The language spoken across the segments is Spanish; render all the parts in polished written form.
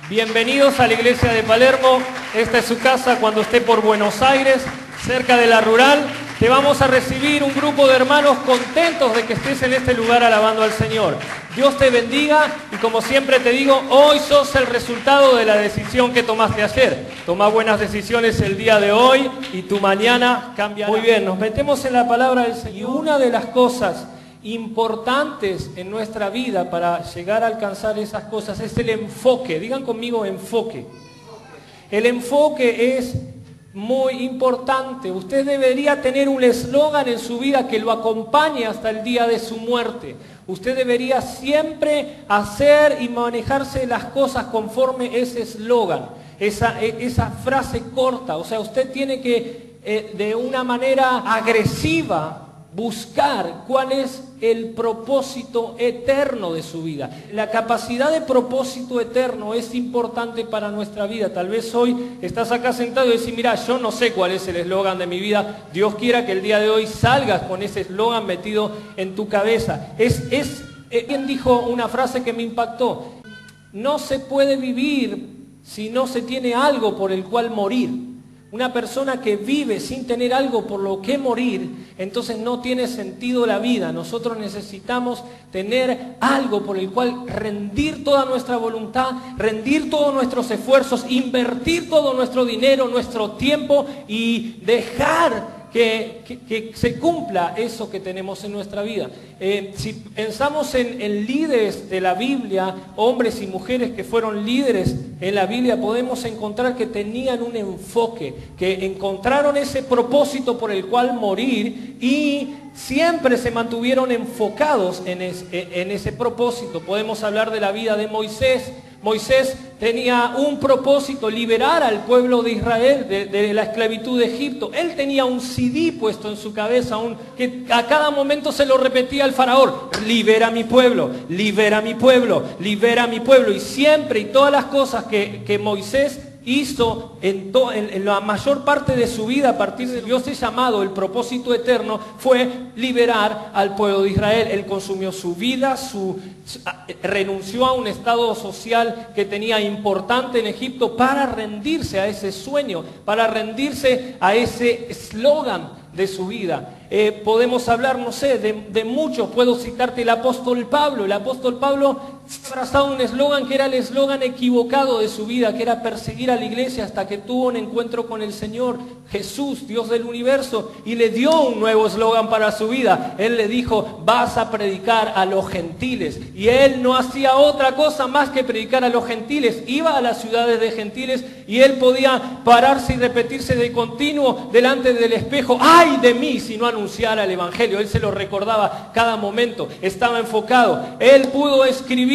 Bienvenidos a la iglesia de Palermo. Esta es su casa cuando esté por Buenos Aires, cerca de la rural. Te vamos a recibir un grupo de hermanos contentos de que estés en este lugar alabando al Señor. Dios te bendiga y como siempre te digo, hoy sos el resultado de la decisión que tomaste ayer. Toma buenas decisiones el día de hoy y tu mañana cambiará. Muy bien, nos metemos en la palabra del Señor. Y una de las cosas importantes en nuestra vida para llegar a alcanzar esas cosas es el enfoque. Digan conmigo enfoque. El enfoque es muy importante. Usted debería tener un eslogan en su vida que lo acompañe hasta el día de su muerte. Usted debería siempre hacer y manejarse las cosas conforme ese eslogan, esa frase corta. O sea, usted tiene que de una manera agresiva buscar cuál es el propósito eterno de su vida. La capacidad de propósito eterno es importante para nuestra vida. Tal vez hoy estás acá sentado y decís, mira, yo no sé cuál es el eslogan de mi vida. Dios quiera que el día de hoy salgas con ese eslogan metido en tu cabeza. ¿Quién dijo una frase que me impactó? No se puede vivir si no se tiene algo por el cual morir. Una persona que vive sin tener algo por lo que morir, entonces no tiene sentido la vida. Nosotros necesitamos tener algo por el cual rendir toda nuestra voluntad, rendir todos nuestros esfuerzos, invertir todo nuestro dinero, nuestro tiempo y dejar que se cumpla eso que tenemos en nuestra vida. Si pensamos en líderes de la Biblia, hombres y mujeres que fueron líderes en la Biblia, podemos encontrar que tenían un enfoque, que encontraron ese propósito por el cual morir y siempre se mantuvieron enfocados en ese propósito. Podemos hablar de la vida de Moisés. Moisés tenía un propósito, liberar al pueblo de Israel de la esclavitud de Egipto. Él tenía un CD puesto en su cabeza, que a cada momento se lo repetía al faraón: libera a mi pueblo, libera a mi pueblo, libera a mi pueblo. Y siempre y todas las cosas que Moisés hizo en la mayor parte de su vida, a partir de Dios es llamado, el propósito eterno fue liberar al pueblo de Israel. Él consumió su vida, renunció a un estado social que tenía importante en Egipto para rendirse a ese sueño, para rendirse a ese eslogan de su vida. Podemos hablar, no sé, de muchos. Puedo citarte el apóstol Pablo. El apóstol Pablo abrazaba un eslogan que era el eslogan equivocado de su vida, que era perseguir a la iglesia, hasta que tuvo un encuentro con el Señor Jesús, Dios del universo, y le dio un nuevo eslogan para su vida. Él le dijo: vas a predicar a los gentiles. Y él no hacía otra cosa más que predicar a los gentiles. Iba a las ciudades de gentiles y él podía pararse y repetirse de continuo delante del espejo: ¡ay de mí si no anunciara el evangelio! Él se lo recordaba cada momento, estaba enfocado. Él pudo escribir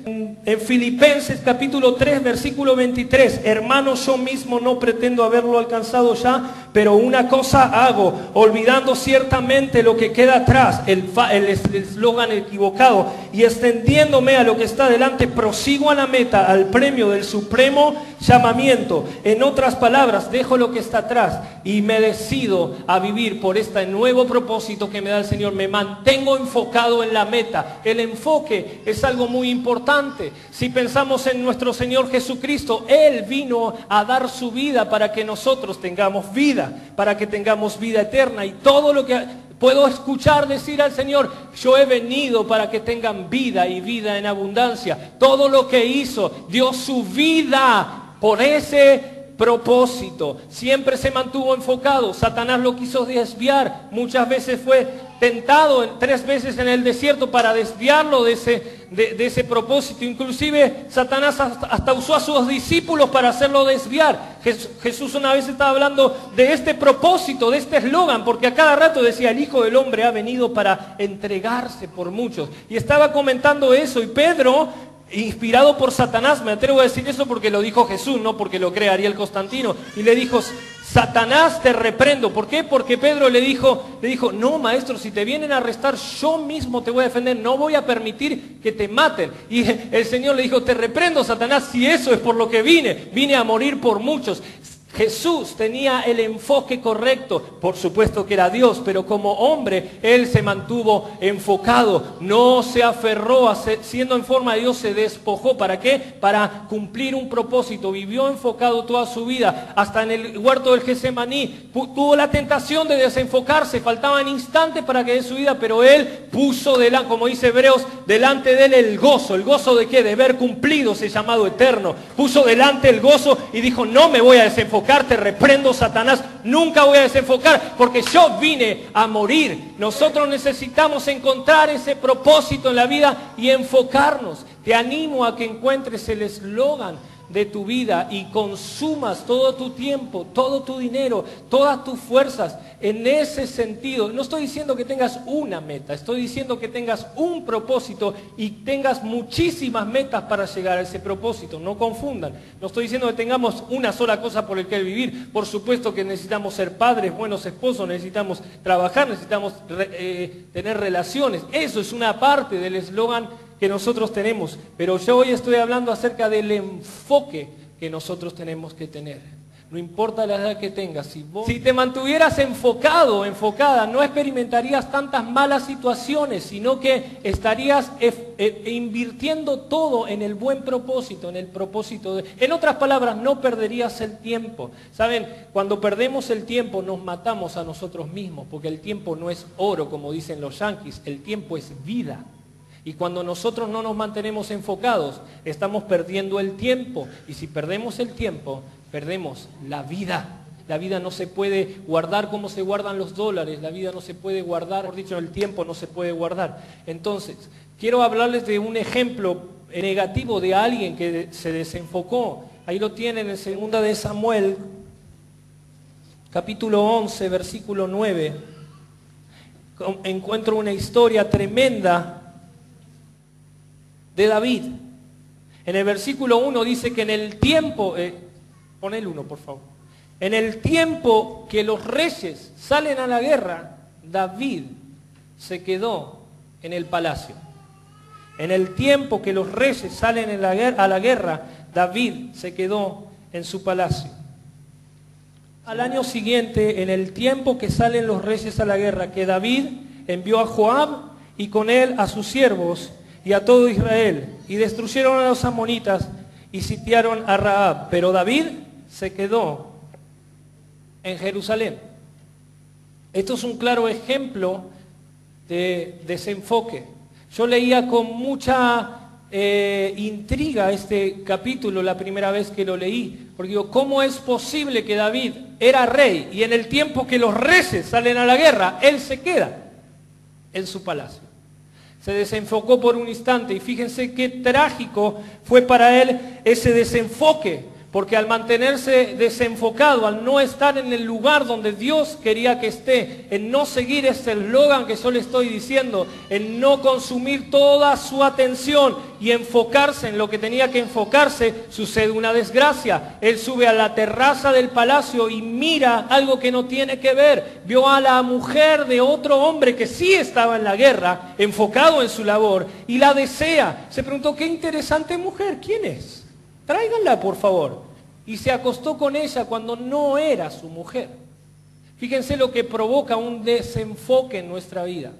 en Filipenses capítulo 3 versículo 23: hermanos, yo mismo no pretendo haberlo alcanzado ya, pero una cosa hago, olvidando ciertamente lo que queda atrás, el eslogan equivocado, y extendiéndome a lo que está delante, prosigo a la meta, al premio del supremo llamamiento. En otras palabras, dejo lo que está atrás y me decido a vivir por este nuevo propósito que me da el Señor. Me mantengo enfocado en la meta. El enfoque es algo muy importante. Si pensamos en nuestro Señor Jesucristo, Él vino a dar su vida para que nosotros tengamos vida, para que tengamos vida eterna. Y todo lo que puedo escuchar decir al Señor: yo he venido para que tengan vida y vida en abundancia. Todo lo que hizo, dio su vida por ese propósito. Siempre se mantuvo enfocado. Satanás lo quiso desviar. Muchas veces fue tentado 3 veces en el desierto para desviarlo de ese propósito. Inclusive Satanás hasta usó a sus discípulos para hacerlo desviar. Jesús una vez estaba hablando de este propósito, de este eslogan, porque a cada rato decía: el Hijo del Hombre ha venido para entregarse por muchos. Y estaba comentando eso, y Pedro, inspirado por Satanás, me atrevo a decir eso porque lo dijo Jesús, no porque lo crea Ariel Constantino, y le dijo: Satanás, te reprendo. ¿Por qué? Porque Pedro le dijo: no, maestro, si te vienen a arrestar, yo mismo te voy a defender, no voy a permitir que te maten. Y el Señor le dijo: te reprendo, Satanás, si eso es por lo que vine a morir por muchos. Jesús tenía el enfoque correcto, por supuesto que era Dios, pero como hombre Él se mantuvo enfocado, no se aferró, siendo en forma de Dios se despojó. ¿Para qué? Para cumplir un propósito, vivió enfocado toda su vida, hasta en el huerto del Getsemaní, tuvo la tentación de desenfocarse, faltaban instantes para que dé su vida, pero Él puso, como dice Hebreos, delante de Él el gozo ¿de qué? De ver cumplido ese llamado eterno, puso delante el gozo y dijo, no me voy a desenfocar. Te reprendo, Satanás, nunca voy a desenfocar porque yo vine a morir. Nosotros necesitamos encontrar ese propósito en la vida y enfocarnos. Te animo a que encuentres el eslogan de tu vida y consumas todo tu tiempo, todo tu dinero, todas tus fuerzas en ese sentido. No estoy diciendo que tengas una meta, estoy diciendo que tengas un propósito y tengas muchísimas metas para llegar a ese propósito. No confundan, no estoy diciendo que tengamos una sola cosa por la que vivir. Por supuesto que necesitamos ser padres, buenos esposos, necesitamos trabajar, necesitamos tener relaciones. Eso es una parte del eslogan que nosotros tenemos, pero yo hoy estoy hablando acerca del enfoque que nosotros tenemos que tener. No importa la edad que tengas, si te mantuvieras enfocado o enfocada, no experimentarías tantas malas situaciones, sino que estarías invirtiendo todo en el buen propósito, en el propósito en otras palabras, no perderías el tiempo. ¿Saben? Cuando perdemos el tiempo nos matamos a nosotros mismos, porque el tiempo no es oro, como dicen los yanquis, el tiempo es vida. Y cuando nosotros no nos mantenemos enfocados, estamos perdiendo el tiempo. Y si perdemos el tiempo, perdemos la vida. La vida no se puede guardar como se guardan los dólares. La vida no se puede guardar, por dicho, el tiempo no se puede guardar. Entonces, quiero hablarles de un ejemplo negativo de alguien que se desenfocó. Ahí lo tienen en 2 de Samuel, capítulo 11, versículo 9. Encuentro una historia tremenda de David. En el versículo 1 dice que en el tiempo, pon el 1 por favor, en el tiempo que los reyes salen a la guerra, David se quedó en el palacio. En el tiempo que los reyes salen a la guerra, David se quedó en su palacio. Al año siguiente, en el tiempo que salen los reyes a la guerra, que David envió a Joab y con él a sus siervos y a todo Israel, y destruyeron a los amonitas y sitiaron a Rahab. Pero David se quedó en Jerusalén. Esto es un claro ejemplo de desenfoque. Yo leía con mucha intriga este capítulo la primera vez que lo leí, porque digo, ¿cómo es posible que David era rey y en el tiempo que los reyes salen a la guerra, él se queda en su palacio? Se desenfocó por un instante y fíjense qué trágico fue para él ese desenfoque, porque al mantenerse desenfocado, al no estar en el lugar donde Dios quería que esté, en no seguir ese eslogan que yo le estoy diciendo, en no consumir toda su atención y enfocarse en lo que tenía que enfocarse, sucede una desgracia. Él sube a la terraza del palacio y mira algo que no tiene que ver. Vio a la mujer de otro hombre que sí estaba en la guerra, enfocado en su labor, y la desea. Se preguntó, qué interesante mujer, ¿quién es? Tráiganla, por favor. Y se acostó con ella cuando no era su mujer. Fíjense lo que provoca un desenfoque en nuestra vida.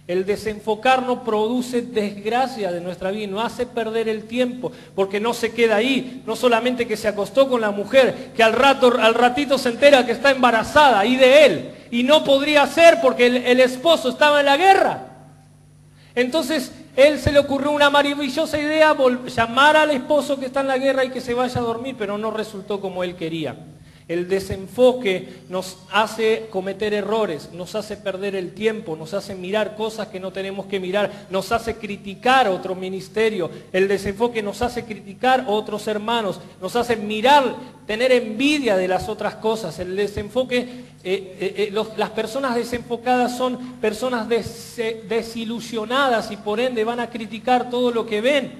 El desenfocarnos produce desgracia de nuestra vida, nos hace perder el tiempo, porque no se queda ahí. No solamente que se acostó con la mujer, que al ratito se entera que está embarazada y de él, y no podría ser porque el esposo estaba en la guerra. Entonces, él se le ocurrió una maravillosa idea, llamar al esposo que está en la guerra y que se vaya a dormir, pero no resultó como él quería. El desenfoque nos hace cometer errores, nos hace perder el tiempo, nos hace mirar cosas que no tenemos que mirar, nos hace criticar otro ministerio. El desenfoque nos hace criticar otros hermanos, nos hace mirar, tener envidia de las otras cosas. El desenfoque, las personas desenfocadas son personas desilusionadas y por ende van a criticar todo lo que ven.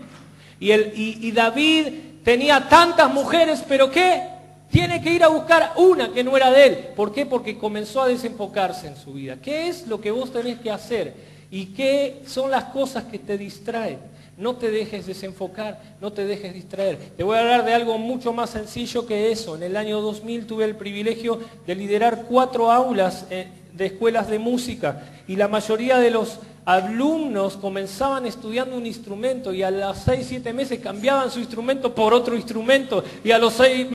Y David tenía tantas mujeres, pero ¿qué? Tiene que ir a buscar una que no era de él. ¿Por qué? Porque comenzó a desenfocarse en su vida. ¿Qué es lo que vos tenés que hacer? ¿Y qué son las cosas que te distraen? No te dejes desenfocar, no te dejes distraer. Te voy a hablar de algo mucho más sencillo que eso. En el año 2000 tuve el privilegio de liderar 4 aulas de escuelas de música y la mayoría de los alumnos comenzaban estudiando un instrumento y a los 6, 7 meses cambiaban su instrumento por otro instrumento y a los 6